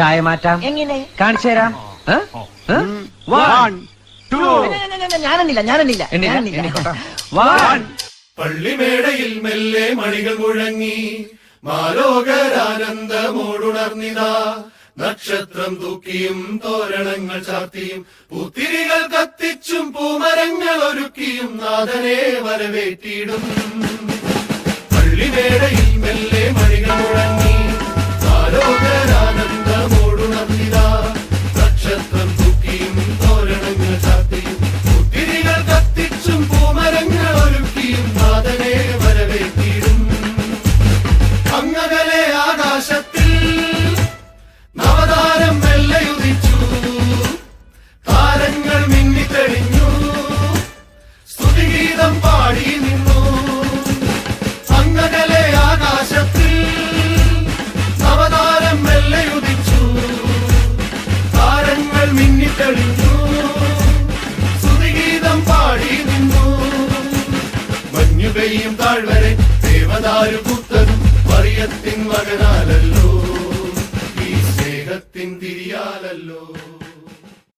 ചായ മാറ്റാം. എങ്ങനെ? കാണിച്ചു തരാം. ഞാനെണ്ണില്ല. പള്ളിമേടയിൽ മെല്ലെ മണികൾ മുഴങ്ങി മാലോകരാനന്ദമോടുണർന്നിതാ. നക്ഷത്രം തൂക്കിയും തോരണങ്ങൾ ചാർത്തിയും പൂത്തിരികൾ കത്തിച്ചും പൂമരങ്ങൾ ഒരുക്കിയും നാഥനെ വരവേറ്റിടും. പള്ളിമേടയിൽ മെല്ലെ മണികൾ മുഴങ്ങി മാലോകരാനന്ദമോടുണർന്നിതാ. നക്ഷത്രം തൂക്കിയും തോരണങ്ങൾ ചാർത്തിയും പൂത്തിരികൾ കത്തിച്ചും പൂമരങ്ങൾ ഒരുക്കിയും നാഥനെ വരവേറ്റിടും. അങ്ങകലെ ആകാശത്തിൽ നവതാരം മെല്ലയുദിച്ചു. താരങ്ങൾ മിന്നിത്തെളിഞ്ഞു. സ്തുതിഗീതം പാടി നിന്നു. അങ്ങകലെ ആകാശത്തിൽ നവതാരം മെല്ലയുദിച്ചു. താരങ്ങൾ മിന്നിത്തെളിഞ്ഞു. സ്തുതിഗീതം പാടി നിന്നു. മഞ്ഞു പെയ്യും താഴ്വരെ ദേവദാരു പുത്തനും മറിയത്തിൻ മകനാ